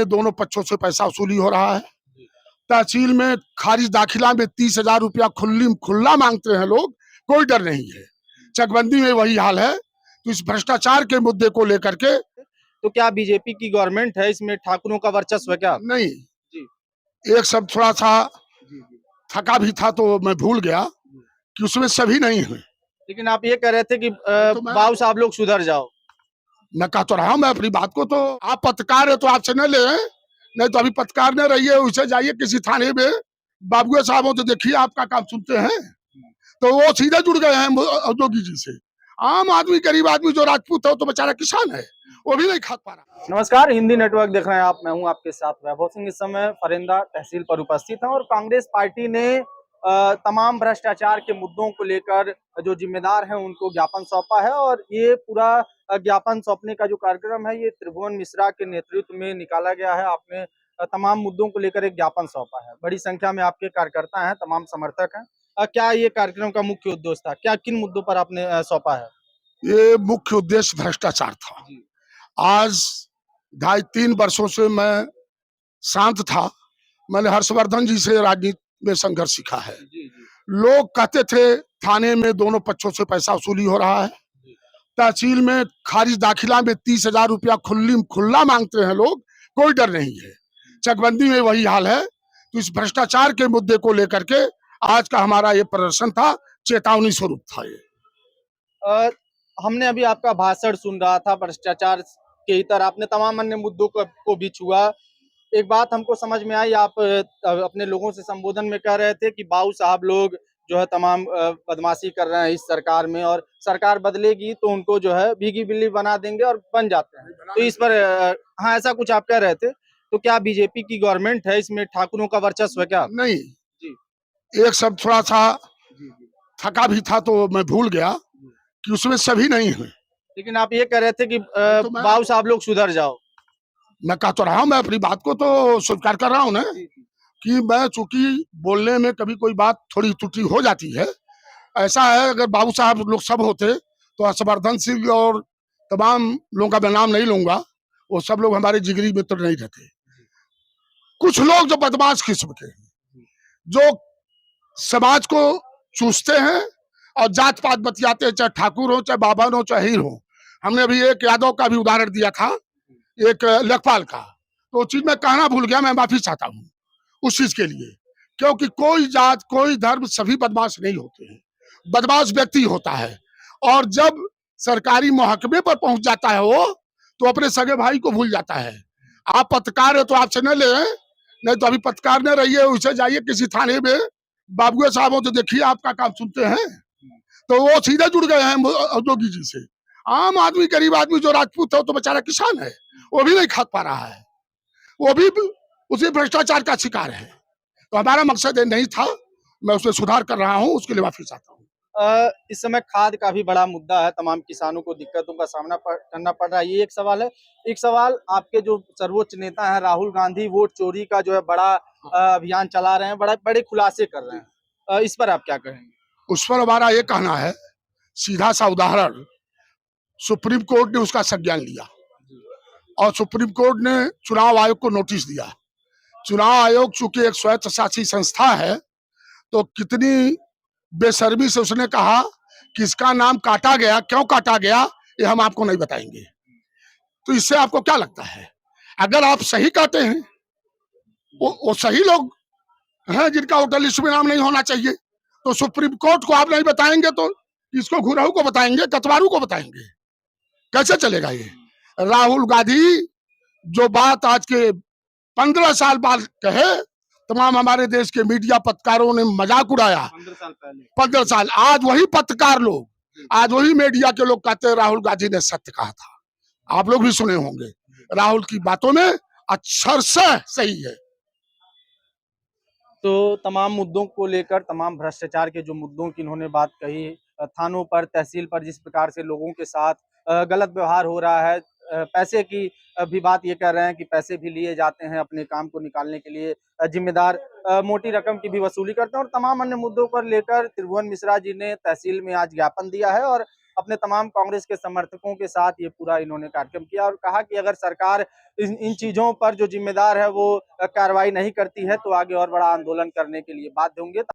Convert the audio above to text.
दोनों पक्षों से पैसा वसूली हो रहा है। तहसील में खारिज दाखिला में 30,000 रुपया खुला मांगते हैं लोग, कोई डर नहीं है। चकबंदी में वही हाल है। तो इस भ्रष्टाचार के मुद्दे को लेकर के तो क्या बीजेपी की गवर्नमेंट है, इसमें ठाकुरों का वर्चस्व है क्या? नहीं, जी। एक शब्द थोड़ा सा थका भी था तो मैं भूल गया कि उसमें सभी नहीं है। लेकिन आप ये कह रहे थे कि तो बाबू साहब लोग सुधर जाओ। मैं कह तो रहा हूँ मैं अपनी बात को, तो आप पत्रकार है तो आपसे न ले, नहीं तो अभी पत्रकार न रहिए, उसे जाइए किसी थाने में, बाबुए साहब हो तो देखिए आपका काम सुनते हैं। तो वो सीधे जुड़ गए हैं औद्योगिक जी से। आम आदमी, गरीब आदमी जो राजपूत है तो बेचारा किसान है, वो भी नहीं खा पा रहा। नमस्कार, हिंदी नेटवर्क देख रहे हैं आप। मैं हूं आपके साथ वैभव सिंह। इस समय फरेंदा तहसील पर उपस्थित हैं और कांग्रेस पार्टी ने तमाम भ्रष्टाचार के मुद्दों को लेकर जो जिम्मेदार हैं उनको ज्ञापन सौंपा है। और ये पूरा ज्ञापन सौंपने का जो कार्यक्रम है ये त्रिभुवन मिश्रा के नेतृत्व में निकाला गया है। आपने तमाम मुद्दों को लेकर एक ज्ञापन सौंपा है। बड़ी संख्या में आपके कार्यकर्ता हैं, तमाम समर्थक हैं। क्या ये कार्यक्रम का मुख्य उद्देश्य था? क्या किन मुद्दों पर आपने सौंपा है? ये मुख्य उद्देश्य भ्रष्टाचार था। आज 2.5-3 वर्षों से मैं शांत था। मैंने हर्षवर्धन जी से राजनीति में संघर्ष सीखा है। लोग कहते थे थाने में दोनों पक्षों से पैसा वसूली हो रहा है। तहसील में खारिज दाखिला में 30,000 रुपया खुला मांगते हैं लोग, कोई डर नहीं है। चकबंदी में वही हाल है। तो इस भ्रष्टाचार के मुद्दे को लेकर के आज का हमारा ये प्रदर्शन था, चेतावनी स्वरूप था ये। हमने अभी आपका भाषण सुन रहा था, भ्रष्टाचार के इतर आपने तमाम अन्य मुद्दों को भी छुआ। एक बात हमको समझ में आई, आप अपने लोगों से संबोधन में कह रहे थे कि बाबू साहब लोग जो है तमाम बदमाशी कर रहे हैं इस सरकार में, और सरकार बदलेगी तो उनको जो है भीगी बिल्ली बना देंगे और बन जाते हैं। तो इस पर हाँ, ऐसा कुछ आप कह रहे थे। तो क्या बीजेपी की गवर्नमेंट है, इसमें ठाकुरों का वर्चस्व है क्या? नहीं, जी। एक शब्द थोड़ा सा थका भी था तो मैं भूल गया कि उसमें सभी नहीं है। लेकिन आप ये कह रहे थे कि बाबू साहब लोग सुधर जाओ। मैं कह तो रहा हूँ मैं अपनी बात को तो स्वीकार कर रहा हूँ ना, कि मैं चूंकि बोलने में कभी कोई बात थोड़ी त्रुटि हो जाती है। ऐसा है, अगर बाबू साहब लोग सब होते तो हर्षवर्धन सिंह और तमाम लोगों का मैं नाम नहीं लूंगा, वो सब लोग हमारे जिगरी मित्र नहीं रहते। कुछ लोग जो बदमाश किस्म के, जो समाज को चूसते हैं और जात पात बतियाते हैं, चाहे ठाकुर हो, चाहे बाबा हो, चाहे हीर हो। हमने अभी एक यादव का भी उदाहरण दिया था, एक लेखपाल का, तो चीज मैं कहना भूल गया, मैं माफी चाहता हूँ उस चीज के लिए। क्योंकि कोई जात, कोई धर्म, सभी बदमाश नहीं होते हैं। बदमाश व्यक्ति होता है, और जब सरकारी महकमे पर पहुंच जाता है वो, तो अपने सगे भाई को भूल जाता है। आप पत्रकार है तो आपसे न ले, नहीं तो अभी पत्रकार न रहिए, उसे जाइए किसी थाने में, बाबुए साहब हो तो देखिए आपका काम सुनते हैं। तो वो सीधे जुड़ गए हैं औद्योगिक जी से। आम आदमी, गरीब आदमी जो राजपूत है तो बेचारा किसान है, वो भी नहीं खा पा रहा है, वो भी उसी भ्रष्टाचार का शिकार है। तो हमारा मकसद ये नहीं था, मैं उसमें सुधार कर रहा हूँ, उसके लिए माफी चाहता हूँ। इस समय खाद का भी बड़ा मुद्दा है, तमाम किसानों को दिक्कतों का सामना करना पड़ रहा है, ये एक सवाल है। एक सवाल, आपके जो सर्वोच्च नेता हैं राहुल गांधी, वोट चोरी का जो है बड़ा अभियान चला रहे हैं, बड़े खुलासे कर रहे हैं। इस पर आप क्या कहेंगे? उस पर हमारा ये कहना है, सीधा सा उदाहरण, सुप्रीम कोर्ट ने उसका संज्ञान लिया और सुप्रीम कोर्ट ने चुनाव आयोग को नोटिस दिया। चुनाव आयोग चूंकि एक स्वायत्तशासी संस्था है, तो कितनी बेशर्मी से उसने कहा कि इसका नाम काटा गया, क्यों काटा गया ये हम आपको नहीं बताएंगे। तो इससे आपको क्या लगता है, अगर आप सही काटे हैं, वो सही लोग हैं जिनका वोटर लिस्ट में नाम नहीं होना चाहिए, तो सुप्रीम कोर्ट को आप नहीं बताएंगे तो इसको घुराऊ को बताएंगे, कतवारू को बताएंगे? कैसे चलेगा ये? राहुल गांधी जो बात आज के 15 साल बाद कहे, तमाम हमारे देश के मीडिया पत्रकारों ने मजाक उड़ाया। 15 साल, आज वही पत्रकार लोग, आज वही मीडिया के लोग कहते हैं राहुल गांधी ने सत्य कहा था। आप लोग भी सुने होंगे, राहुल की बातों में अक्षरशः सही है। तो तमाम मुद्दों को लेकर, तमाम भ्रष्टाचार के जो मुद्दों की इन्होंने बात कही, थानों पर, तहसील पर जिस प्रकार से लोगों के साथ गलत व्यवहार हो रहा है, पैसे की भी बात ये कह रहे हैं कि पैसे भी लिए जाते हैं अपने काम को निकालने के लिए, जिम्मेदार मोटी रकम की भी वसूली करते हैं, और तमाम अन्य मुद्दों पर लेकर त्रिभुवन मिश्रा जी ने तहसील में आज ज्ञापन दिया है। और अपने तमाम कांग्रेस के समर्थकों के साथ ये पूरा इन्होंने कार्यक्रम किया और कहा कि अगर सरकार इन चीजों पर जो जिम्मेदार है वो कार्रवाई नहीं करती है तो आगे और बड़ा आंदोलन करने के लिए बाध्य होंगे।